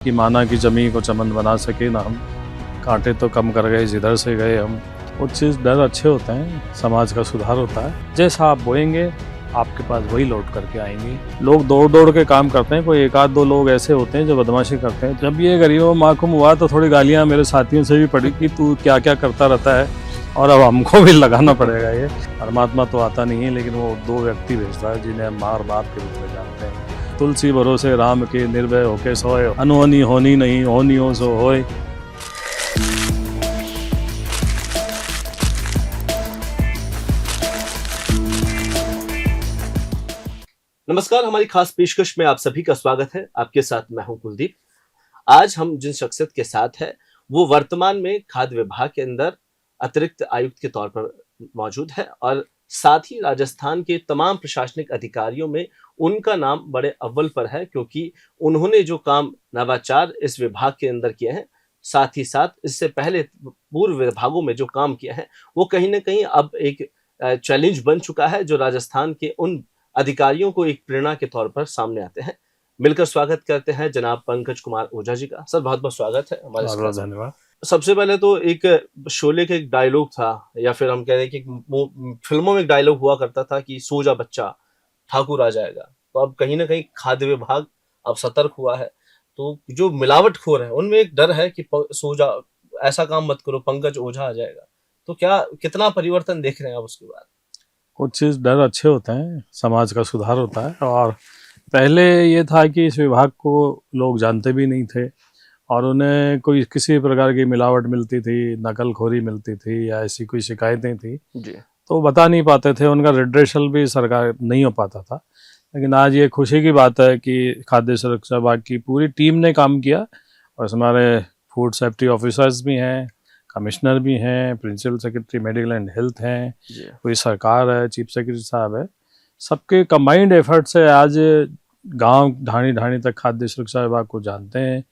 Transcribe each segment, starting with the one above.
कि माना कि जमी को चमन बना सके ना हम, कांटे तो कम कर गए जिधर से गए हम। वो चीज़ डर अच्छे होते हैं, समाज का सुधार होता है। जैसा आप बोएंगे आपके पास वही लौट करके आएंगे। लोग दौड़ दौड़ के काम करते हैं, कोई एक आध दो लोग ऐसे होते हैं जो बदमाशी करते हैं। जब ये गरीबों माकूम हुआ तो थोड़ी गालियां मेरे साथियों से भी पड़ी कि तू क्या क्या करता रहता है, और अब हमको भी लगाना पड़ेगा। ये परमात्मा तो आता नहीं है, लेकिन वो दो व्यक्ति भेजता है जिन्हें मार बाप के रूप में जानते हैं। तुलसी भरोसे राम के निर्भय होके सोए, अनहोनी होनी नहीं, होनी हो सो होए। नमस्कार, हमारी खास पेशकश में आप सभी का स्वागत है। आपके साथ मैं हूं कुलदीप। आज हम जिन शख्सियत के साथ है वो वर्तमान में खाद्य विभाग के अंदर अतिरिक्त आयुक्त के तौर पर मौजूद है, और साथ ही राजस्थान के तमाम प्रशासनिक अधिकारियों में उनका नाम बड़े अव्वल पर है, क्योंकि उन्होंने जो काम नवाचार इस विभाग के अंदर किए हैं, साथ ही साथ इससे पहले पूर्व विभागों में जो काम किया है वो कहीं ना कहीं अब एक चैलेंज बन चुका है, जो राजस्थान के उन अधिकारियों को एक प्रेरणा के तौर पर सामने आते हैं। मिलकर स्वागत करते हैं जनाब पंकज कुमार ओझा जी का। सर, बहुत बहुत स्वागत है हमारे साथ। धन्यवाद। सबसे पहले तो एक शोले का एक डायलॉग था, या फिर हम कह रहे हैं कि फिल्मों में एक डायलॉग हुआ करता था कि सो जा बच्चा ठाकुर आ जाएगा। तो अब कहीं ना कहीं खाद्य विभाग अब सतर्क हुआ है, तो जो मिलावटखोर है उनमें एक डर है कि सो जा, ऐसा काम मत करो, पंकज ओझा आ जाएगा। तो क्या कितना परिवर्तन देख रहे हैं आप उसके बाद? कुछ चीज़ डर अच्छे होते हैं, समाज का सुधार होता है। और पहले ये था कि इस विभाग को लोग जानते भी नहीं थे, और उन्हें कोई किसी प्रकार की मिलावट मिलती थी, नकलखोरी मिलती थी, या ऐसी कोई शिकायतें थी जी। तो बता नहीं पाते थे। उनका रिड्रेशल भी सरकार नहीं हो पाता था। लेकिन आज ये खुशी की बात है कि खाद्य सुरक्षा विभाग की पूरी टीम ने काम किया, और हमारे फूड सेफ्टी ऑफिसर्स भी हैं, कमिश्नर भी हैं, principal secretary medical and health हैं, पूरी सरकार है, चीफ सेक्रेटरी साहब है। सबके कंबाइंड एफर्ट से आज गांव ढाणी ढाणी तक खाद्य सुरक्षा विभाग को जानते हैं।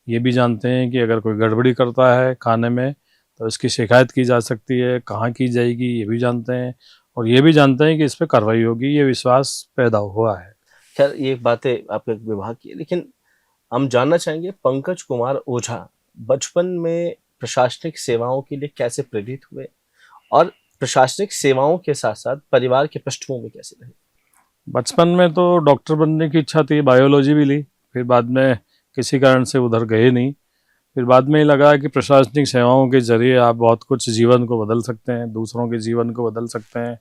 ये भी जानते हैं कि अगर कोई गड़बड़ी करता है खाने में तो इसकी शिकायत की जा सकती है, कहाँ की जाएगी ये भी जानते हैं, और ये भी जानते हैं कि इस पर कार्रवाई होगी। ये विश्वास पैदा हुआ है। खैर, ये बातें आपके विभाग की है, लेकिन हम जानना चाहेंगे पंकज कुमार ओझा बचपन में प्रशासनिक सेवाओं के लिए कैसे प्रेरित हुए, और प्रशासनिक सेवाओं के साथ साथ परिवार की पृष्ठभूमि कैसे रही? बचपन में तो डॉक्टर बनने की इच्छा थी, बायोलॉजी भी ली, फिर बाद में किसी कारण से उधर गए नहीं। फिर बाद में ही लगा कि प्रशासनिक सेवाओं के जरिए आप बहुत कुछ जीवन को बदल सकते हैं, दूसरों के जीवन को बदल सकते हैं।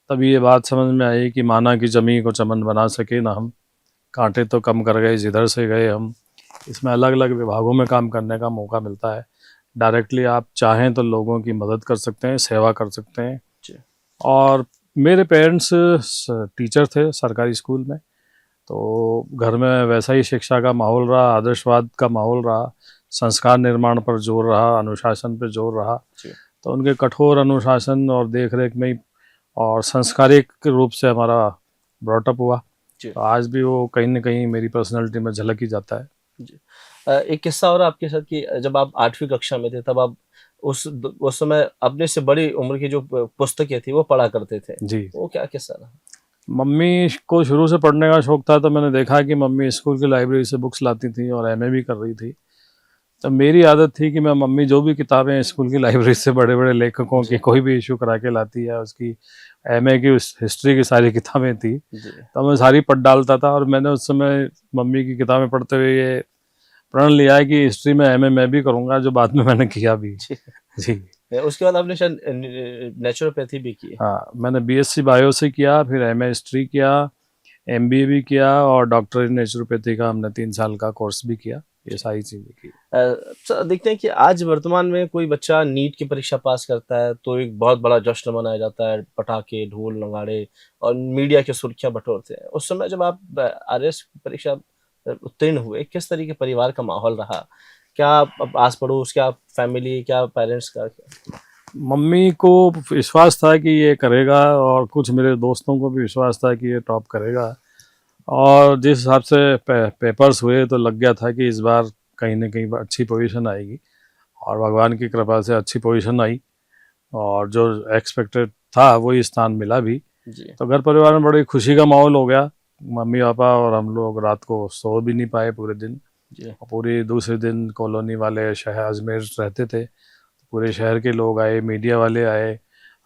तभी ये बात समझ में आई कि माना कि जमी को चमन बना सके ना हम, कांटे तो कम कर गए जिधर से गए हम। इसमें अलग अलग विभागों में काम करने का मौका मिलता है। डायरेक्टली आप चाहें तो लोगों की मदद कर सकते हैं, सेवा कर सकते हैं। और मेरे पेरेंट्स टीचर थे सरकारी स्कूल में, तो घर में वैसा ही शिक्षा का माहौल रहा, आदर्शवाद का माहौल रहा, संस्कार निर्माण पर जोर रहा, अनुशासन पर जोर रहा। तो उनके कठोर अनुशासन और देखरेख में ही और संस्कारिक रूप से हमारा ब्रॉटअप हुआ। तो आज भी वो कहीं ना कहीं मेरी पर्सनैलिटी में झलक ही जाता है। जी। एक किस्सा और आपके साथ कि जब आप 8वीं कक्षा में थे, तब आप उस समय अपने से बड़ी उम्र की जो पुस्तकें थी वो पढ़ा करते थे। जी। वो क्या किस्सा रहा? मम्मी को शुरू से पढ़ने का शौक था, तो मैंने देखा कि मम्मी स्कूल की लाइब्रेरी से बुक्स लाती थी और एमए भी कर रही थी। तो मेरी आदत थी कि मैं मम्मी जो भी किताबें स्कूल की लाइब्रेरी से बड़े बड़े लेखकों की कोई भी इशू करा के लाती है, उसकी एमए की उस हिस्ट्री की सारी किताबें थी, तो मैं सारी पढ़ डालता था। और मैंने उस समय मम्मी की किताबें पढ़ते हुए ये प्रण लिया है कि हिस्ट्री में एमए मैं भी करूँगा, जो बाद में मैंने किया भी। जी। उसके बाद आपने शायद नेचुरोपैथी भी की? हाँ, मैंने बीएससी बायो से किया, फिर एमए हिस्ट्री किया, एमबीए भी किया, और डॉक्टर इन नेचुरोपैथी का हमने 3 साल का कोर्स भी किया। ये सारी चीज़ें की। देखते हैं कि आज वर्तमान में कोई बच्चा नीट की परीक्षा पास करता है तो एक बहुत बड़ा जश्न मनाया जाता है, पटाखे, ढोल, नगाड़े, और मीडिया की सुर्खियां बटोरते हैं। उस समय जब आप आरएस की परीक्षा उत्तीर्ण हुए, किस तरीके परिवार का माहौल रहा? क्या आस पड़ोस, क्या फैमिली, क्या पेरेंट्स का? मम्मी को विश्वास था कि ये करेगा, और कुछ मेरे दोस्तों को भी विश्वास था कि ये टॉप करेगा। और जिस हिसाब से पेपर्स हुए तो लग गया था कि इस बार कहीं ना कहीं अच्छी पोजीशन आएगी, और भगवान की कृपा से अच्छी पोजीशन आई, और जो एक्सपेक्टेड था वही स्थान मिला भी। तो घर परिवार में बड़ी खुशी का माहौल हो गया। मम्मी पापा और हम लोग रात को सो भी नहीं पाए पूरे दिन, जी पूरे दूसरे दिन कॉलोनी वाले शहर अजमेर रहते थे, पूरे शहर के लोग आए, मीडिया वाले आए,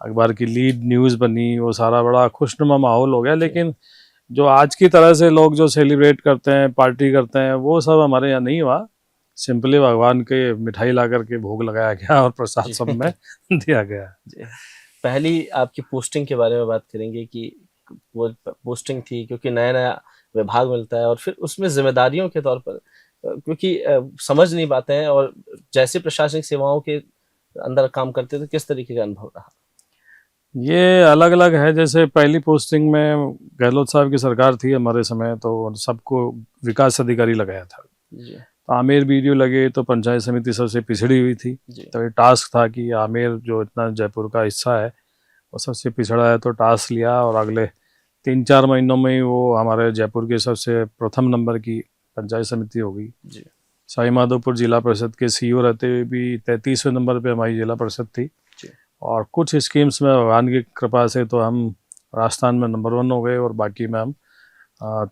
अखबार की लीड न्यूज़ बनी, वो सारा बड़ा खुशनुमा माहौल हो गया। लेकिन जो आज की तरह से लोग जो सेलिब्रेट करते हैं, पार्टी करते हैं, वो सब हमारे यहाँ नहीं हुआ। सिंपली भगवान के मिठाई ला करके भोग लगाया गया और प्रसाद जी सब में दिया गया। जी। पहली आपकी पोस्टिंग के बारे में बात करेंगे कि वो पोस्टिंग थी क्योंकि नया-नया विभाग मिलता है और फिर उसमें ज़िम्मेदारियों के तौर पर क्योंकि समझ नहीं पाते हैं और जैसे प्रशासनिक सेवाओं के अंदर काम करते थे, किस तरीके का अनुभव रहा? ये अलग अलग है। जैसे पहली पोस्टिंग में गहलोत साहब की सरकार थी हमारे समय, तो सबको विकास अधिकारी लगाया था। जी, तो आमेर बीडीओ लगे तो पंचायत समिति सबसे पिछड़ी हुई थी। जी, तो ये टास्क था कि आमेर जो इतना जयपुर का हिस्सा है वो सबसे पिछड़ा है, तो टास्क लिया और अगले 3-4 महीनों में ही वो हमारे जयपुर के सबसे प्रथम नंबर की पंचायत समिति हो गई। जी, सवाई माधोपुर जिला परिषद के सीईओ रहते हुए भी 33वें नंबर पे हमारी जिला परिषद थी। जी, और कुछ स्कीम्स में भगवान की कृपा से तो हम राजस्थान में नंबर 1 हो गए और बाकी में हम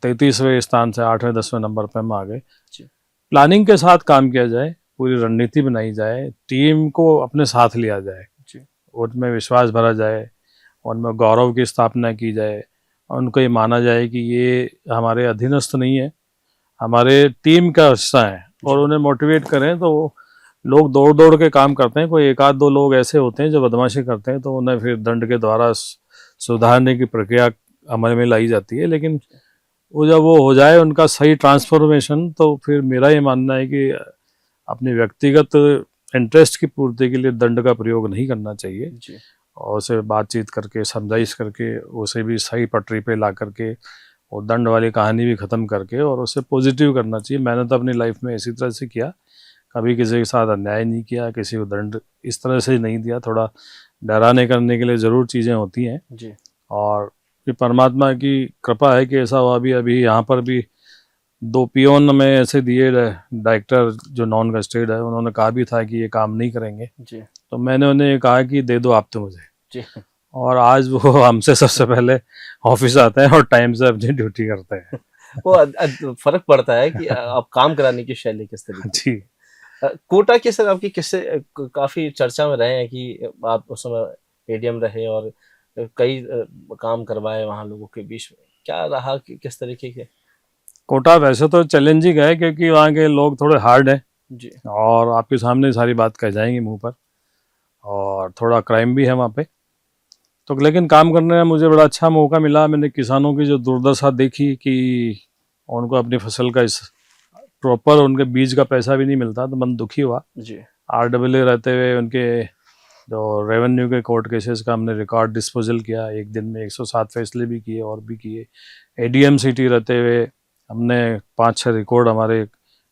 33वें स्थान से 8वें-10वें नंबर पे हम आ गए। जी, प्लानिंग के साथ काम किया जाए, पूरी रणनीति बनाई जाए, टीम को अपने साथ लिया जाए, जी, उनमें विश्वास भरा जाए, उनमें गौरव की स्थापना की जाए, और उनको ये माना जाए कि ये हमारे अधीनस्थ नहीं है, हमारे टीम का हिस्सा है, और जी, उन्हें मोटिवेट करें। तो लोग दौड़ दौड़ के काम करते हैं, कोई एक आध दो लोग ऐसे होते हैं जो बदमाशी करते हैं, तो उन्हें फिर दंड के द्वारा सुधारने की प्रक्रिया अमल में लाई जाती है। लेकिन वो जब वो हो जाए उनका सही ट्रांसफॉर्मेशन, तो फिर मेरा ये मानना है कि अपने व्यक्तिगत इंटरेस्ट की पूर्ति के लिए दंड का प्रयोग नहीं करना चाहिए, जी, और उसे बातचीत करके समझाइश करके उसे भी सही पटरी पे ला करके और दंड वाली कहानी भी ख़त्म करके और उसे पॉजिटिव करना चाहिए। मैंने तो अपनी लाइफ में इसी तरह से किया, कभी किसी के साथ अन्याय नहीं किया, किसी को दंड इस तरह से नहीं दिया। थोड़ा डराने करने के लिए ज़रूर चीज़ें होती हैं, जी, और ये परमात्मा की कृपा है कि ऐसा हुआ। भी अभी यहाँ पर भी 2 पियोन में ऐसे दिए डायरेक्टर जो नॉन गस्टेड है, उन्होंने कहा भी था कि ये काम नहीं करेंगे, जी, तो मैंने उन्हें ये कहा कि दे दो आप तो मुझे, जी। और आज वो हमसे सबसे पहले ऑफिस आते हैं और टाइम से अपनी ड्यूटी करते हैं। वो फ़र्क पड़ता है कि आप काम कराने की शैली किस तरीके की जी। है। कोटा के सर आपकी किस्से काफ़ी चर्चा में रहे हैं कि आप उस समय एडीएम रहे और कई काम करवाए वहाँ लोगों के बीच में। क्या रहा कि किस तरीके के? कोटा वैसे तो चैलेंजिंग है क्योंकि वहाँ के लोग थोड़े हार्ड हैं, जी, और आपके सामने सारी बात कह जाएंगे मुंह पर, और थोड़ा क्राइम भी है वहाँ पे। तो लेकिन काम करने में मुझे बड़ा अच्छा मौका मिला। मैंने किसानों की जो दुर्दशा देखी कि उनको अपनी फसल का इस प्रॉपर उनके बीज का पैसा भी नहीं मिलता, तो मन दुखी हुआ। जी, आरडब्ल्यू रहते हुए उनके जो रेवेन्यू के कोर्ट केसेस का हमने रिकॉर्ड डिस्पोजल किया, एक दिन में 107 फैसले भी किए और भी किए। एडीएम सिटी रहते हुए हमने 5-6 रिकॉर्ड हमारे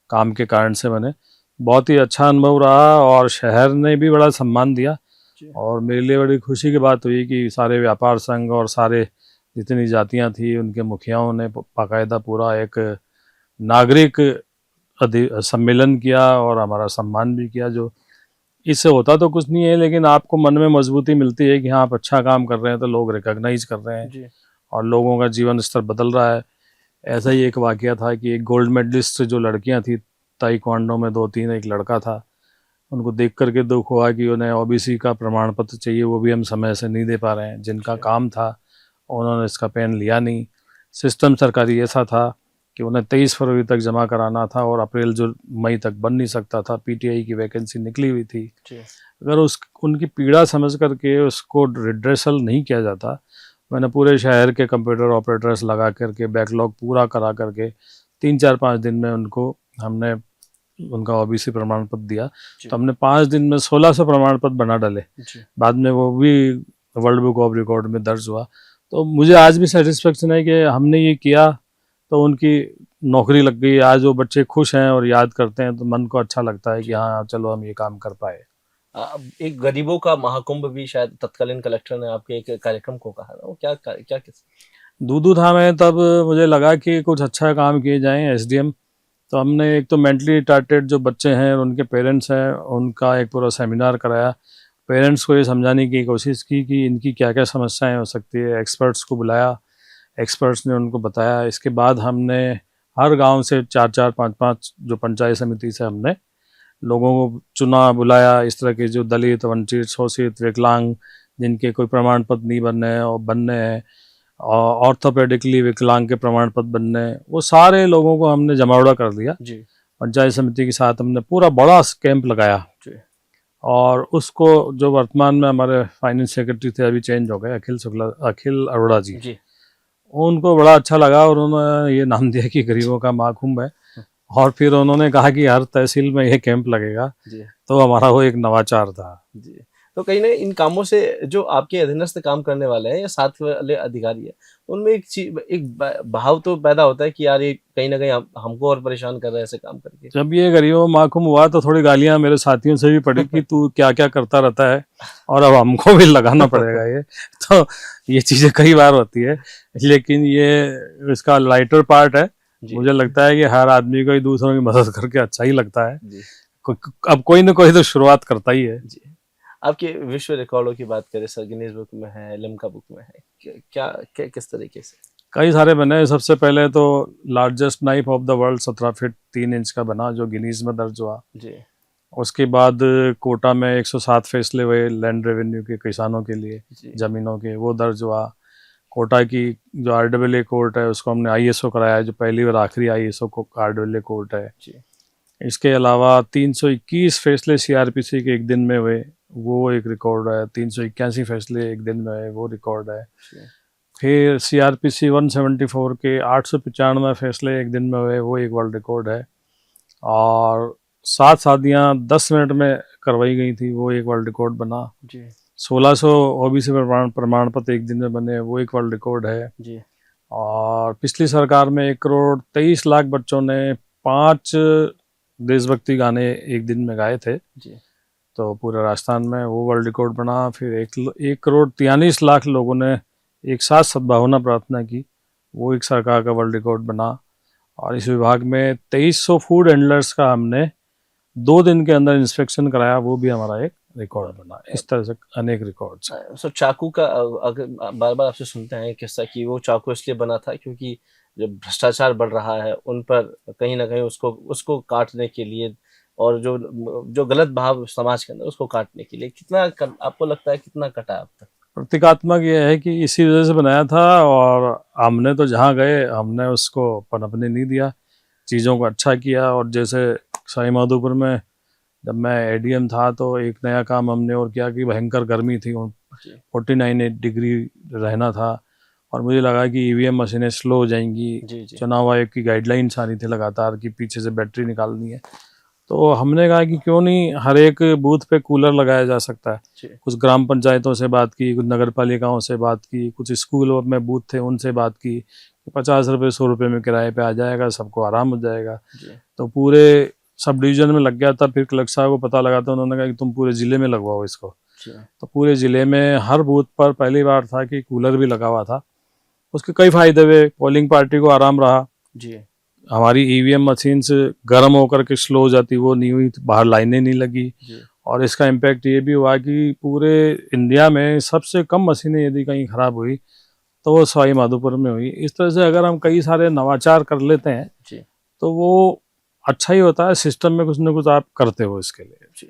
काम के कारण से बने। बहुत ही अच्छा अनुभव रहा, और शहर ने भी बड़ा सम्मान दिया, जी, और मेरे लिए बड़ी खुशी की बात हुई कि सारे व्यापार संघ और सारे जितनी जातियां थी उनके मुखियाओं ने बाकायदा पूरा एक नागरिक सम्मेलन किया और हमारा सम्मान भी किया। जो इससे होता तो कुछ नहीं है, लेकिन आपको मन में मजबूती मिलती है कि हाँ आप अच्छा काम कर रहे हैं तो लोग रिकॉग्नाइज कर रहे हैं जी, और लोगों का जीवन स्तर बदल रहा है। ऐसा ही एक वाकया था कि एक गोल्ड मेडलिस्ट जो लड़कियां थी ताइक्वांडो में, 2-3, एक लड़का था, उनको देख करके दुख हुआ कि उन्हें ओबीसी का प्रमाण पत्र चाहिए, वो भी हम समय से नहीं दे पा रहे हैं। जिनका जी, काम था उन्होंने इसका पेन लिया नहीं। सिस्टम सरकारी ऐसा था कि उन्हें 23 फरवरी तक जमा कराना था और अप्रैल जो मई तक बन नहीं सकता था। पीटीआई की वैकेंसी निकली हुई थी। जी, अगर उस उनकी पीड़ा समझ करके उसको रिड्रेसल नहीं किया जाता, मैंने पूरे शहर के कंप्यूटर ऑपरेटर्स लगा करके बैकलॉग पूरा करा करके 3-4-5 दिन में उनको हमने उनका ओबीसी प्रमाण पत्र दिया। जी, तो हमने 5 दिन में 1600 प्रमाण पत्र बना डाले। जी, बाद में वो भी वर्ल्ड बुक ऑफ रिकॉर्ड में दर्ज हुआ। तो मुझे आज भी सेटिस्फेक्शन है कि हमने ये किया तो उनकी नौकरी लग गई। आज वो बच्चे खुश हैं और याद करते हैं तो मन को अच्छा लगता है कि जी। हाँ चलो हम ये काम कर पाए। एक गरीबों का महाकुंभ भी शायद तत्कालीन कलेक्टर ने आपके एक कार्यक्रम को कहा था। वो क्या किस दूधू था मैं तब, मुझे लगा कि कुछ अच्छा काम किए जाएं एसडीएम। तो हमने एक तो मेंटली रिटार्टेड जो बच्चे हैं और उनके पेरेंट्स हैं उनका एक पूरा सेमिनार कराया। पेरेंट्स को ये समझाने की कोशिश की कि इनकी क्या क्या समस्याएं हो सकती है। एक्सपर्ट्स को बुलाया, एक्सपर्ट्स ने उनको बताया। इसके बाद हमने हर गांव से 4-4, 5-5 जो पंचायत समिति से हमने लोगों को चुना, बुलाया। इस तरह के जो दलित, वंचित, शोषित, विकलांग, जिनके कोई प्रमाण पत्र नहीं बनने हैं और ऑर्थोपेडिकली विकलांग के प्रमाण पत्र बनने हैं, वो सारे लोगों को हमने जमावड़ा कर दिया जी पंचायत समिति के साथ। हमने पूरा बड़ा कैंप लगाया जी और उसको जो वर्तमान में हमारे फाइनेंस सेक्रेटरी थे, अभी चेंज हो गए, अखिल अरोड़ा जी, जी उनको बड़ा अच्छा लगा और उन्होंने ये नाम दिया कि गरीबों का महाकुंभ है। और फिर उन्होंने कहा कि हर तहसील में ये कैंप लगेगा। जी तो हमारा वो एक नवाचार था। जी। तो कहीं ना इन कामों से जो आपके अधीनस्थ काम करने वाले हैं या साथ वाले अधिकारी हैं, उनमें एक चीज, भाव तो पैदा होता है कि यार ये कहीं ना कहीं हमको और परेशान कर रहा है ऐसे काम करके। जब ये गरीबों महाकुंभ हुआ तो थोड़ी गालियां मेरे साथियों से भी पड़ी कि तू क्या क्या करता रहता है और अब हमको भी लगाना पड़ेगा ये। तो ये चीजें कई बार होती है, लेकिन ये इसका लाइटर पार्ट है। मुझे लगता है कि हर आदमी को ही दूसरों की मदद करके अच्छा ही लगता है। जी अब कोई ना कोई तो शुरुआत करता ही है। जी। आपके विश्व रिकॉर्डों की बात करें सर, गिनीज बुक में है, लिम्का बुक में है, क्या किस तरीके से? कई सारे बने। सबसे पहले तो largest knife of the world 17 feet 3 inch का बना, जो गिनीज में दर्ज हुआ। जी। उसके बाद कोटा में 107 फैसले हुए लैंड रेवेन्यू के, किसानों के लिए जी जमीनों के, वो दर्ज हुआ। कोटा की जो RAA कोर्ट है उसको हमने ISO कराया, जो पहली और आखिरी ISO को RAA कोर्ट है। जी इसके अलावा 321 फैसले CRPC के एक दिन में हुए, वो एक रिकॉर्ड है। 381 फैसले एक दिन में हुए, वो रिकॉर्ड है। जी फिर CRPC 174 के 895 फैसले एक दिन में हुए, वो एक वर्ल्ड रिकॉर्ड है। और 7 शादियाँ 10 मिनट में करवाई गई थी, वो एक वर्ल्ड रिकॉर्ड बना। जी 1600 OBC प्रमाण पत्र एक दिन में बने, वो एक वर्ल्ड रिकॉर्ड है। जी और पिछली सरकार में 1,23,00,000 बच्चों ने 5 देशभक्ति गाने एक दिन में गाए थे, जी तो पूरे राजस्थान में वो वर्ल्ड रिकॉर्ड बना। फिर 1,43,00,000 लोगों ने एक साथ सद्भावना प्रार्थना की, वो एक सरकार का वर्ल्ड रिकॉर्ड बना। और इस विभाग में 2300 फूड हैंडलर्स का हमने 2 दिन के अंदर इंस्पेक्शन कराया, वो भी हमारा एक रिकॉर्ड बना। इस तरह से अनेक रिकॉर्ड्स हैं। सो चाकू का अगर बार बार आपसे सुनते हैं किस्सा कि वो चाकू इसलिए बना था क्योंकि जो भ्रष्टाचार बढ़ रहा है उन पर कहीं ना कहीं उसको उसको काटने के लिए, और जो जो गलत भाव समाज के अंदर उसको काटने के लिए आपको लगता है कितना कटा अब तक? प्रतीकात्मक ये है कि इसी वजह से बनाया था। और हमने तो जहाँ गए हमने उसको पनपने नहीं दिया, चीज़ों को अच्छा किया। और जैसे सवाई माधोपुर में जब मैं ADM था तो एक नया काम हमने और किया कि भयंकर गर्मी थी, 49 डिग्री रहना था, और मुझे लगा कि EVM मशीनें स्लो हो जाएंगी। जी जी चुनाव आयोग की गाइडलाइंस आ रही थी लगातार कि पीछे से बैटरी निकालनी है, तो हमने कहा कि क्यों नहीं हर एक बूथ पे कूलर लगाया जा सकता है। जी कुछ ग्राम पंचायतों से बात की, कुछ नगर पालिकाओं से बात की, कुछ स्कूलों में बूथ थे उनसे बात की, 50 रुपये 100 रुपये में किराए पे आ जाएगा, सबको आराम हो जाएगा। जी तो पूरे सब डिवीजन में लग गया था। फिर कलेक्टर साहब को पता लगा था, उन्होंने कहा कि तुम पूरे ज़िले में लगवाओ इसको। जी तो पूरे ज़िले में हर बूथ पर पहली बार था कि कूलर भी लगा हुआ था। उसके कई फ़ायदे हुए, पोलिंग पार्टी को आराम रहा। जी हमारी EVM मशीन्स गर्म होकर के स्लो हो जाती, वो नहीं हुई, बाहर लाइनें नहीं लगी। जी और इसका इम्पैक्ट ये भी हुआ कि पूरे इंडिया में सबसे कम मशीनें यदि कहीं ख़राब हुई तो वो सवाई माधोपुर में हुई। इस तरह से अगर हम कई सारे नवाचार कर लेते हैं जी तो वो अच्छा ही होता है। सिस्टम में कुछ ना कुछ आप करते हो इसके लिए। जी।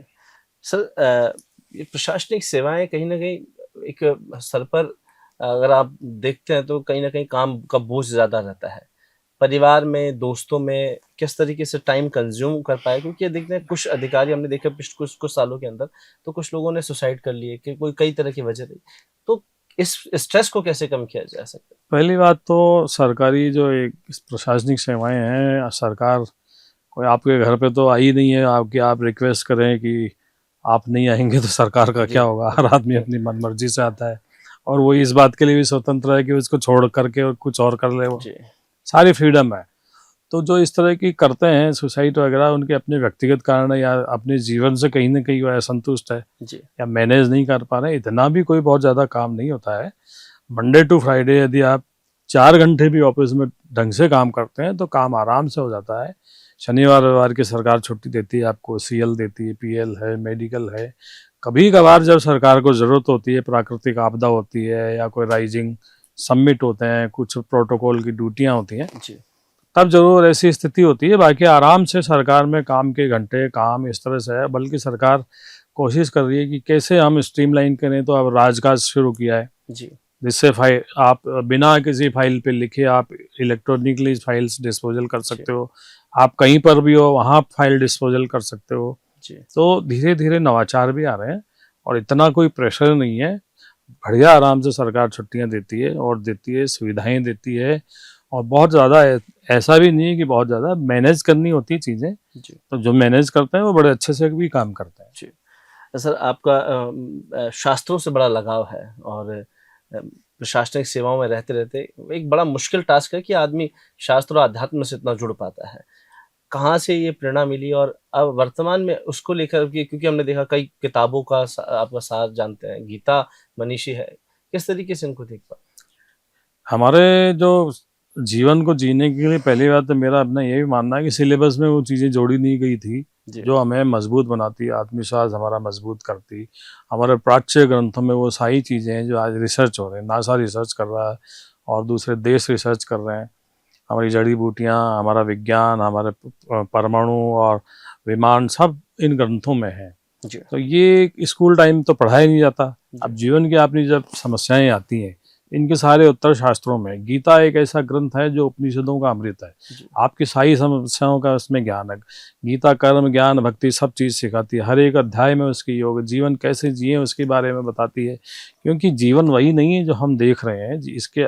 सर ये प्रशासनिक सेवाएं कहीं ना कहीं एक स्तर पर अगर आप देखते हैं तो कहीं ना कहीं काम का बोझ ज़्यादा रहता है। परिवार में, दोस्तों में किस तरीके से टाइम कंज्यूम कर पाए? क्योंकि ये देखते हैं कुछ अधिकारी हमने देखा पिछले कुछ सालों के अंदर, तो कुछ लोगों ने सुसाइड कर लिए कि कोई कई तरह की वजह रही। तो इस स्ट्रेस को कैसे कम किया जा सकता है? पहली बात तो सरकारी जो एक प्रशासनिक सेवाएं हैं, सरकार कोई आपके घर पे तो आई नहीं है आपकी, आप रिक्वेस्ट करें कि आप नहीं आएंगे तो सरकार का जी क्या होगा। हर आदमी अपनी मनमर्जी से आता है और वो इस बात के लिए भी स्वतंत्र है कि उसको छोड़ करके और कुछ और कर ले, वो जी सारी फ्रीडम है। तो जो इस तरह की करते हैं सुसाइड वगैरह, उनके अपने व्यक्तिगत कारण है या अपने जीवन से कहीं ना कहीं वो असंतुष्ट है जी या मैनेज नहीं कर पा रहे हैं। इतना भी कोई बहुत ज़्यादा काम नहीं होता है। मंडे टू फ्राइडे यदि आप 4 घंटे भी ऑफिस में ढंग से काम करते हैं तो काम आराम से हो जाता है। शनिवार रविवार की सरकार छुट्टी देती है आपको, CL देती है, PL है, मेडिकल है। कभी कभार जब सरकार को ज़रूरत होती है, प्राकृतिक आपदा होती है या कोई राइजिंग समिट होते हैं, कुछ प्रोटोकॉल की ड्यूटियाँ होती हैं, जी तब जरूर ऐसी स्थिति होती है। बाकी आराम से सरकार में काम के घंटे काम इस तरह से है, बल्कि सरकार कोशिश कर रही है कि कैसे हम स्ट्रीमलाइन करें। तो अब राजकाज शुरू किया है, जी जिससे फाइल आप बिना किसी फाइल पे लिखे आप इलेक्ट्रॉनिकली फाइल्स डिस्पोजल कर सकते हो। आप कहीं पर भी हो वहाँ फाइल डिस्पोजल कर सकते हो। जी तो धीरे धीरे नवाचार भी आ रहे हैं और इतना कोई प्रेशर नहीं है। बढ़िया आराम से सरकार छुट्टियां देती है और देती है, सुविधाएं देती है। और बहुत ज़्यादा ऐसा भी नहीं है कि बहुत ज़्यादा मैनेज करनी होती है चीज़ें। जी तो जो मैनेज करते हैं वो बड़े अच्छे से भी काम करते हैं। जी। सर, आपका शास्त्रों से बड़ा लगाव है और प्रशासनिक सेवाओं में रहते रहते एक बड़ा मुश्किल टास्क है कि आदमी शास्त्र और अध्यात्म से इतना जुड़ पाता है। कहाँ से ये प्रेरणा मिली और अब वर्तमान में उसको लेकर के, क्योंकि हमने देखा कई किताबों का आपका साथ जानते हैं, गीता मनीषी है, किस तरीके से इनको देख पाते? हमारे जो जीवन को जीने के लिए पहली बात तो मेरा अपना ये भी मानना है कि सिलेबस में वो चीज़ें जोड़ी नहीं गई थी जी जो हमें मजबूत बनाती, आत्मविश्वास हमारा मजबूत करती। हमारे प्राच्य ग्रंथों में वो सारी चीज़ें हैं जो आज रिसर्च हो रहे हैं। नासा रिसर्च कर रहा है और दूसरे देश रिसर्च कर रहे हैं। हमारी जड़ी बूटियाँ, हमारा विज्ञान, हमारे परमाणु और विमान सब इन ग्रंथों में है। जी तो ये स्कूल टाइम तो पढ़ाया नहीं जाता। जी अब जीवन की अपनी जब समस्याएं आती हैं, इनके सारे उत्तर शास्त्रों में। गीता एक ऐसा ग्रंथ है जो उपनिषदों का अमृत है। जी आपकी सारी समस्याओं का उसमें ज्ञान है। गीता कर्म ज्ञान भक्ति सब चीज़ सिखाती है। हर एक अध्याय में उसकी योग, जीवन कैसे जिए उसके बारे में बताती है। क्योंकि जीवन वही नहीं है जो हम देख रहे हैं, इसके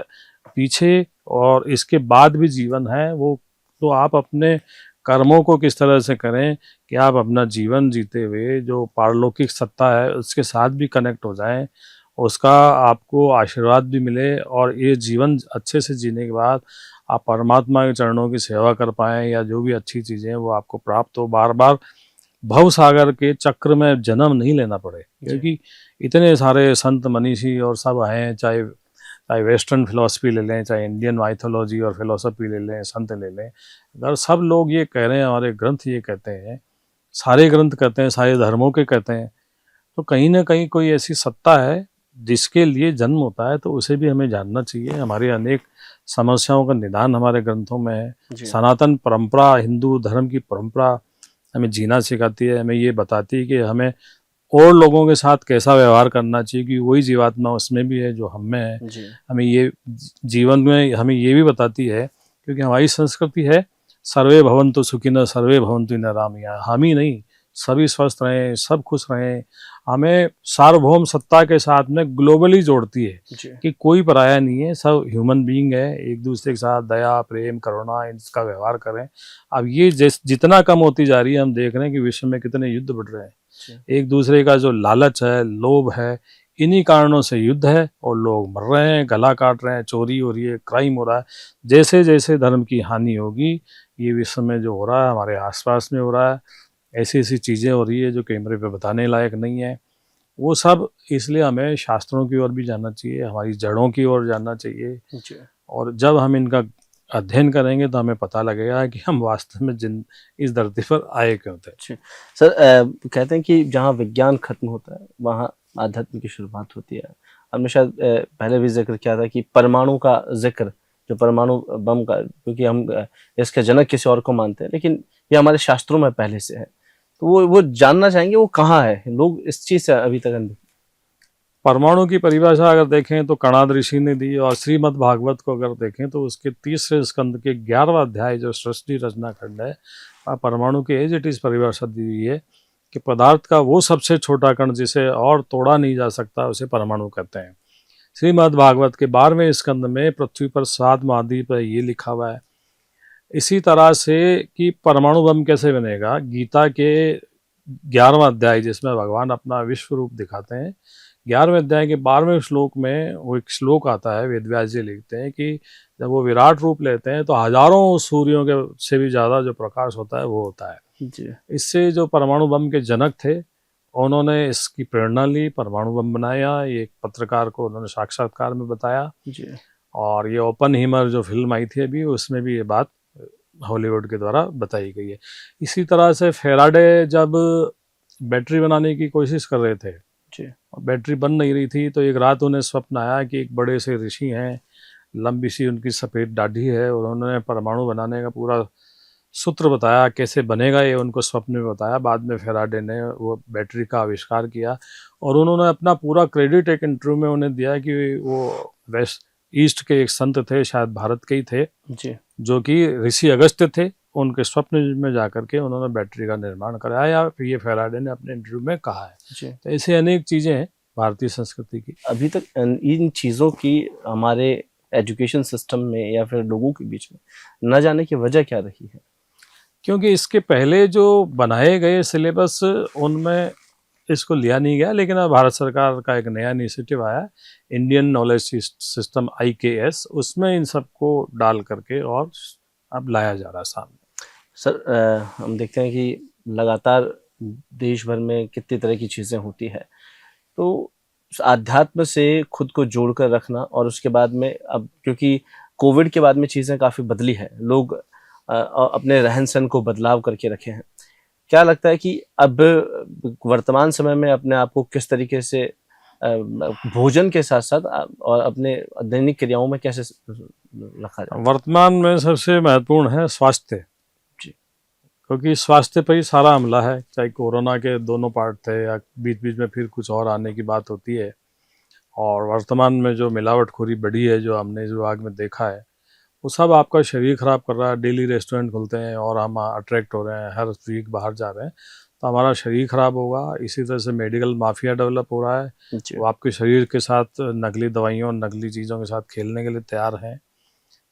पीछे और इसके बाद भी जीवन है। वो तो आप अपने कर्मों को किस तरह से करें कि आप अपना जीवन जीते हुए जो पारलौकिक सत्ता है उसके साथ भी कनेक्ट हो जाएं, उसका आपको आशीर्वाद भी मिले और ये जीवन अच्छे से जीने के बाद आप परमात्मा के चरणों की सेवा कर पाएँ या जो भी अच्छी चीज़ें हैं वो आपको प्राप्त हो। बार बार भव सागर के चक्र में जन्म नहीं लेना पड़े, क्योंकि इतने सारे संत मनीषी और सब हैं, चाहे चाहे वेस्टर्न फिलॉसफी ले लें, चाहे इंडियन माइथोलॉजी और फिलॉसफी ले लें, संत ले लें। अगर सब लोग ये कह रहे हैं, हमारे ग्रंथ ये कहते हैं, सारे ग्रंथ कहते हैं, सारे धर्मों के कहते हैं, तो कहीं ना कहीं कोई ऐसी सत्ता है जिसके लिए जन्म होता है, तो उसे भी हमें जानना चाहिए। हमारी अनेक समस्याओं का निदान हमारे ग्रंथों में है। जी सनातन परंपरा, हिंदू धर्म की परंपरा हमें जीना सिखाती है, हमें ये बताती है कि हमें और लोगों के साथ कैसा व्यवहार करना चाहिए, कि वही जीवात्मा उसमें भी है जो हम में है। जी हमें ये जीवन में हमें ये भी बताती है, क्योंकि हमारी संस्कृति है सर्वे भवन्तु सुखिनः सर्वे भवन्तु निरामया। हम ही नहीं, सभी स्वस्थ रहें, सब खुश रहें। हमें सार्वभौम सत्ता के साथ में ग्लोबली जोड़ती है जी कि कोई पराया नहीं है, सब ह्यूमन बीइंग है। एक दूसरे के साथ दया प्रेम करुणा इनका व्यवहार करें। अब ये जितना कम होती जा रही है, हम देख रहे हैं कि विश्व में कितने युद्ध बढ़ रहे हैं। जी एक दूसरे का जो लालच है, लोभ है, इन्हीं कारणों से युद्ध है और लोग मर रहे हैं, गला काट रहे हैं, चोरी हो रही है, क्राइम हो रहा है। जैसे जैसे धर्म की हानि होगी, ये विश्व में जो हो रहा है, हमारे आसपास में हो रहा है, ऐसी ऐसी चीज़ें हो रही है जो कैमरे पे बताने लायक नहीं है। वो सब इसलिए हमें शास्त्रों की ओर भी जानना चाहिए, हमारी जड़ों की ओर जानना चाहिए। जी और जब हम इनका अध्ययन करेंगे तो हमें पता लगेगा कि हम वास्तव में इस धरती पर आए क्यों थे। जी। सर, कहते हैं कि जहाँ विज्ञान खत्म होता है वहाँ आध्यात्म की शुरुआत होती है। हमने शायद पहले भी जिक्र किया था कि परमाणु का जिक्र, जो परमाणु बम का, क्योंकि हम इसके जनक किसी और को मानते हैं, लेकिन ये हमारे शास्त्रों में पहले से है। तो वो जानना चाहेंगे वो कहाँ है, लोग इस चीज़ से अभी तक अनभिज्ञ। परमाणु की परिभाषा अगर देखें तो कणाद ऋषि ने दी, और श्रीमद् भागवत को अगर देखें तो उसके 30वें स्कंद के 11वां अध्याय जो सृष्टि रचना खंड है, परमाणु की एज इट इज परिभाषा दी हुई है कि पदार्थ का वो सबसे छोटा कण जिसे और तोड़ा नहीं जा सकता उसे परमाणु कहते हैं। श्रीमद् भागवत के 12वें स्कंद में पृथ्वी पर 7 महाद्वीप है, ये लिखा हुआ है। इसी तरह से कि परमाणु बम कैसे बनेगा, गीता के 11वां अध्याय जिसमें भगवान अपना विश्व रूप दिखाते हैं, 11वें अध्याय के 12वें श्लोक में वो एक श्लोक आता है, वेदव्यास जी लिखते हैं कि जब वो विराट रूप लेते हैं तो हजारों सूर्यों के से भी ज़्यादा जो प्रकाश होता है वो होता है। जी इससे जो परमाणु बम के जनक थे उन्होंने इसकी प्रेरणा ली, परमाणु बम बनाया। ये एक पत्रकार को उन्होंने साक्षात्कार में बताया। जी और ये ओपनहीमर जो फिल्म आई थी अभी, उसमें भी ये बात हॉलीवुड के द्वारा बताई गई है। इसी तरह से फेराडे जब बैटरी बनाने की कोशिश कर रहे थे जी और बैटरी बन नहीं रही थी, तो एक रात उन्हें स्वप्न आया कि एक बड़े से ऋषि हैं लंबी सी उनकी सफ़ेद दाढ़ी है, और उन्होंने परमाणु बनाने का पूरा सूत्र बताया, कैसे बनेगा ये उनको स्वप्न में बताया। बाद में फेराडे ने वो बैटरी का आविष्कार किया, और उन्होंने अपना पूरा क्रेडिट एक इंटरव्यू में उन्हें दिया कि वो वेस्ट ईस्ट के एक संत थे, शायद भारत के ही थे, जी जो कि ऋषि अगस्त्य थे। उनके स्वप्न में जाकर के उन्होंने बैटरी का निर्माण कराया, ये फेराडे ने अपने इंटरव्यू में कहा है। जी। तो ऐसे अनेक चीज़ें हैं भारतीय संस्कृति की। अभी तक इन चीज़ों की हमारे एजुकेशन सिस्टम में या फिर लोगों के बीच में न जाने की वजह क्या रही है? क्योंकि इसके पहले जो बनाए गए सिलेबस, उनमें इसको लिया नहीं गया, लेकिन अब भारत सरकार का एक नया इनिशिएटिव आया, इंडियन नॉलेज सिस्टम IKS, उसमें इन सबको डाल करके और अब लाया जा रहा है सामने। सर हम देखते हैं कि लगातार देश भर में कितनी तरह की चीज़ें होती है, तो आध्यात्म से खुद को जोड़ कर रखना, और उसके बाद में अब क्योंकि कोविड के बाद में चीज़ें काफ़ी बदली है, लोग अपने रहन सहन को बदलाव करके रखे हैं। क्या लगता है कि अब वर्तमान समय में अपने आप को किस तरीके से भोजन के साथ साथ और अपने दैनिक क्रियाओं में कैसे रखा जाए? वर्तमान में सबसे महत्वपूर्ण है स्वास्थ्य, जी क्योंकि स्वास्थ्य पर ही सारा हमला है। चाहे कोरोना के दोनों पार्ट थे, या बीच बीच में फिर कुछ और आने की बात होती है, और वर्तमान में जो मिलावटखोरी बढ़ी है, जो हमने इस विभाग में देखा है, वो सब आपका शरीर खराब कर रहा है। डेली रेस्टोरेंट खुलते हैं और हम अट्रैक्ट हो रहे हैं, हर वीक बाहर जा रहे हैं, तो हमारा शरीर खराब होगा। इसी तरह से मेडिकल माफिया डेवलप हो रहा है, जी वो आपके शरीर के साथ नकली दवाइयों, नकली चीज़ों के साथ खेलने के लिए तैयार हैं।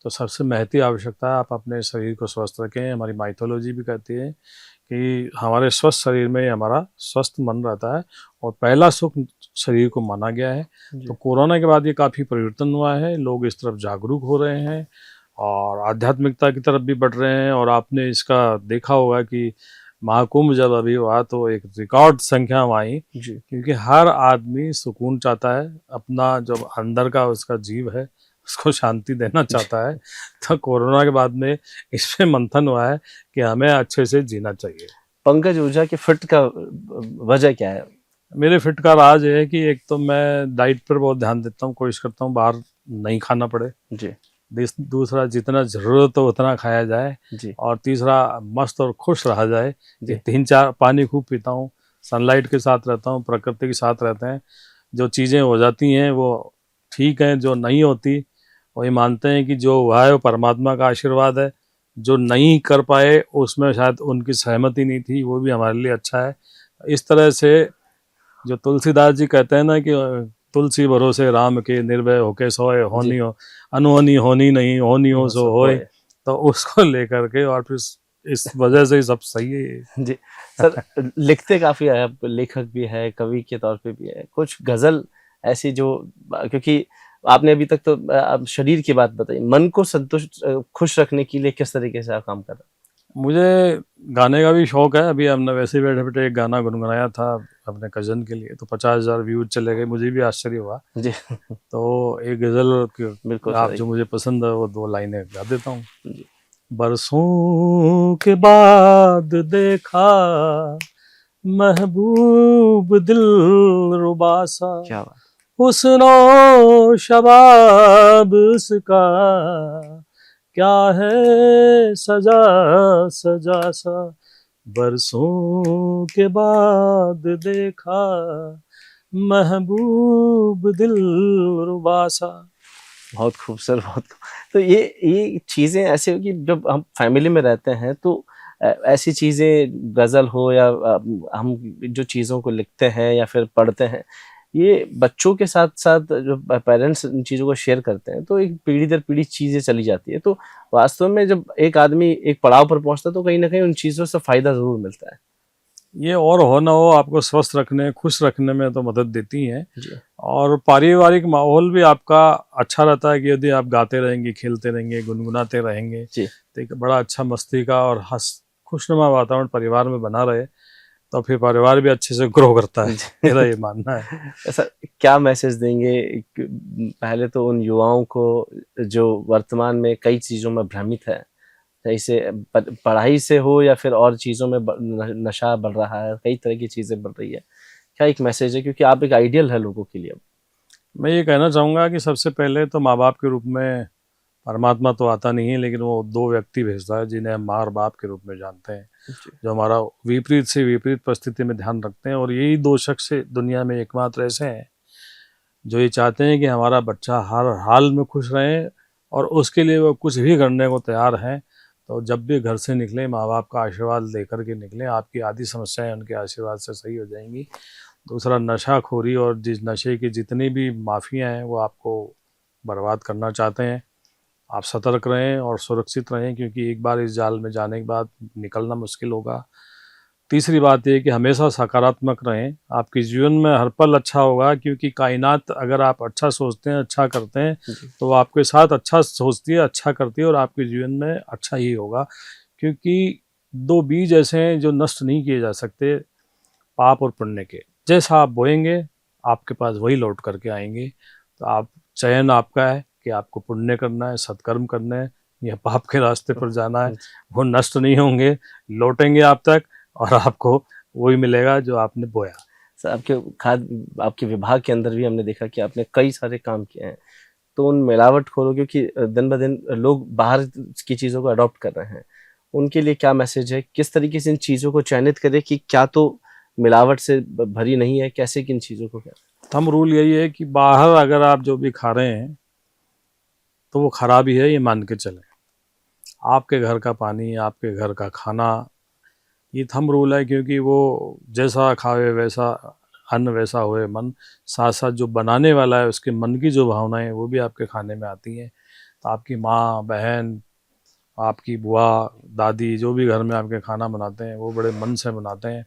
तो सबसे महती आवश्यकता है आप अपने शरीर को स्वस्थ रखें। हमारी माइथोलॉजी भी कहती है कि हमारे स्वस्थ शरीर में ही हमारा स्वस्थ मन रहता है, और पहला सुख शरीर को माना गया है। जी तो कोरोना के बाद ये काफ़ी परिवर्तन हुआ है, लोग इस तरफ जागरूक हो रहे हैं और आध्यात्मिकता की तरफ भी बढ़ रहे हैं। और आपने इसका देखा होगा कि महाकुंभ जब अभी हुआ तो एक रिकॉर्ड संख्या में आई, जी क्योंकि हर आदमी सुकून चाहता है, अपना जो अंदर का उसका जीव है उसको शांति देना चाहता है। तो कोरोना के बाद में इस पे मंथन हुआ है कि हमें अच्छे से जीना चाहिए। पंकज ओझा के फिट का वजह क्या है? मेरे फिट का राज है कि एक तो मैं डाइट पर बहुत ध्यान देता हूँ, कोशिश करता हूँ बाहर नहीं खाना पड़े। जी दूसरा, जितना ज़रूरत हो उतना खाया जाए। जी और तीसरा, मस्त और खुश रहा जाए। जी ये 3-4 पानी खूब पीता हूँ, सनलाइट के साथ रहता हूँ, प्रकृति के साथ रहते हैं। जो चीज़ें हो जाती हैं वो ठीक हैं, जो नहीं होती वही मानते हैं कि जो हुआ है वो परमात्मा का आशीर्वाद है। जो नहीं कर पाए उसमें शायद उनकी सहमति नहीं थी, वो भी हमारे लिए अच्छा है। इस तरह से जो तुलसीदास जी कहते हैं ना कि तुलसी भरोसे राम के, निर्भय होके सोए, जी होनी हो अनहोनी होनी नहीं, होनी हो सो होए। होए। तो उसको लेकर के, और फिर इस वजह से ही सब सही है। जी सर, लिखते काफी है आप, लेखक भी है, कवि के तौर पे भी है। कुछ गजल ऐसी जो, क्योंकि आपने अभी तक तो आप शरीर की बात बताई, मन को संतुष्ट खुश रखने के लिए किस तरीके से आप काम कर रहे मुझे गाने का भी शौक है। अभी हमने वैसे ही बैठे बैठे एक गाना गुनगुनाया था अपने कजन के लिए, तो 50,000 व्यूज चले गए, मुझे भी आश्चर्य हुआ। हैं? जी तो एक गजल बिल्कुल आप सही। जो मुझे पसंद है वो 2 लाइनें गा देता हूँ। जी बरसों के बाद देखा महबूब दिल रुबा सा, क्या बात। हुस्नो शबाब उसका क्या है सजा सजा सा। बरसों के बाद देखा महबूब दिल रुबा सा। बहुत खूब सर, बहुत खूब। तो ये चीजें ऐसे होगी जब हम फैमिली में रहते हैं, तो ऐसी चीजें, गजल हो या हम जो चीजों को लिखते हैं या फिर पढ़ते हैं, ये बच्चों के साथ साथ जो पेरेंट्स इन चीजों को शेयर करते हैं, तो एक पीढ़ी दर पीढ़ी चीजें चली जाती है। तो वास्तव में जब एक आदमी एक पड़ाव पर पहुंचता है, तो कहीं ना कहीं उन चीजों से फायदा जरूर मिलता है। ये और हो ना हो, आपको स्वस्थ रखने, खुश रखने में तो मदद देती हैं। जी और पारिवारिक माहौल भी आपका अच्छा रहता है कि यदि आप गाते रहेंगे, खेलते रहेंगे, गुनगुनाते रहेंगे, जी तो एक बड़ा अच्छा मस्ती का और खुशनुमा वातावरण परिवार में बना रहे, तो फिर परिवार भी अच्छे से ग्रो करता है। मेरा ये मानना है। ऐसा क्या मैसेज देंगे पहले तो उन युवाओं को जो वर्तमान में कई चीजों में भ्रमित है, चाहे से पढ़ाई से हो या फिर और चीजों में नशा बढ़ रहा है, कई तरह की चीजें बढ़ रही है। क्या एक मैसेज है, क्योंकि आप एक आइडियल है लोगों के लिए? मैं ये कहना चाहूँगा कि सबसे पहले तो माँ बाप के रूप में परमात्मा तो आता नहीं है, लेकिन वो दो व्यक्ति भेजता है जिन्हें हम माँ और बाप के रूप में जानते हैं, जी, जो हमारा विपरीत से विपरीत परिस्थिति में ध्यान रखते हैं। और यही दो शख्स दुनिया में एकमात्र ऐसे हैं जो ये चाहते हैं कि हमारा बच्चा हर हाल में खुश रहे, और उसके लिए वो कुछ भी करने को तैयार हैं। तो जब भी घर से निकलें, माँ बाप का आशीर्वाद लेकर के निकलें, आपकी आधी समस्याएं उनके आशीर्वाद से सही हो जाएंगी। दूसरा, नशाखोरी और जिस नशे की जितनी भी माफिया हैं वो आपको बर्बाद करना चाहते हैं। आप सतर्क रहें और सुरक्षित रहें, क्योंकि एक बार इस जाल में जाने के बाद निकलना मुश्किल होगा। तीसरी बात ये कि हमेशा सकारात्मक रहें, आपके जीवन में हर पल अच्छा होगा, क्योंकि कायनात अगर आप अच्छा सोचते हैं, अच्छा करते हैं, जी, तो वो आपके साथ अच्छा सोचती है, अच्छा करती है, और आपके जीवन में अच्छा ही होगा। क्योंकि दो बीज ऐसे हैं जो नष्ट नहीं किए जा सकते, पाप और पुण्य के। जैसा आप बोएंगे, आपके पास वही लौट करके आएंगे। तो आप, चयन आपका है कि आपको पुण्य करना है, सत्कर्म करना है, या पाप के रास्ते पर जाना है। वो नष्ट नहीं होंगे, लौटेंगे आप तक, और आपको वही मिलेगा जो आपने बोया। सर आपके विभाग के अंदर भी हमने देखा कि आपने कई सारे काम किए हैं। तो उन मिलावटखोरों, क्योंकि दिन ब दिन लोग बाहर की चीज़ों को अडॉप्ट कर रहे हैं, उनके लिए क्या मैसेज है? किस तरीके से इन चीज़ों को चयनित करें कि क्या तो मिलावट से भरी नहीं है, कैसे किन चीज़ों को क्या? थंब रूल यही है कि बाहर अगर आप जो भी खा रहे हैं तो वो खराब ही है, ये मान के चलें। आपके घर का पानी, आपके घर का खाना, ये थंब रूल है। क्योंकि वो जैसा खावे वैसा अन्न, वैसा होए मन। साथ साथ जो बनाने वाला है उसके मन की जो भावनाएं हैं वो भी आपके खाने में आती हैं। तो आपकी माँ, बहन, आपकी बुआ, दादी, जो भी घर में आपके खाना बनाते हैं वो बड़े मन से बनाते हैं।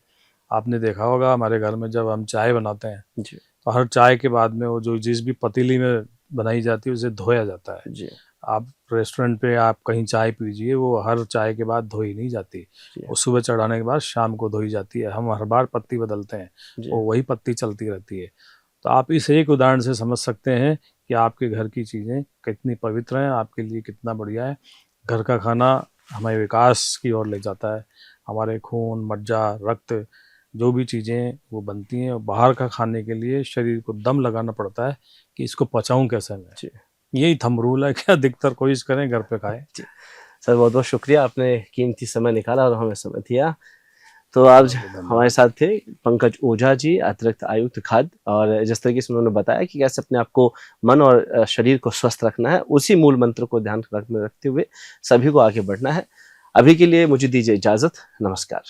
आपने देखा होगा हमारे घर में जब हम चाय बनाते हैं जी, तो हर चाय के बाद में वो जो जिस भी पतीली में बनाई जाती है उसे धोया जाता है। जी, आप रेस्टोरेंट पे आप कहीं चाय पीजिए, वो हर चाय के बाद धोई नहीं जाती, जी, वो सुबह चढ़ाने के बाद शाम को धोई जाती है। हम हर बार पत्ती बदलते हैं, जी, वो वही पत्ती चलती रहती है। तो आप इस एक उदाहरण से समझ सकते हैं कि आपके घर की चीज़ें कितनी पवित्र हैं, आपके लिए कितना बढ़िया है। घर का खाना हमें विकास की ओर ले जाता है। हमारे खून, मज्जा, रक्त, जो भी चीज़ें वो बनती हैं, और बाहर का खाने के लिए शरीर को दम लगाना पड़ता है कि इसको पचाऊं कैसे मैं। जी, यही थंब रूल है कि अधिकतर कोशिश करें घर पे खाएं। जी। सर बहुत-बहुत शुक्रिया, आपने कीमती समय निकाला और हमें समय दिया। तो आज बहुत बहुत हमारे धन्यवाद। साथ थे पंकज ओझा जी, अतिरिक्त आयुक्त खाद्य, और जिस तरीके से उन्होंने बताया कि कैसे अपने आप को, मन और शरीर को स्वस्थ रखना है, उसी मूल मंत्र को ध्यान में रखते हुए सभी को आगे बढ़ना है। अभी के लिए मुझे दीजिए इजाज़त। नमस्कार।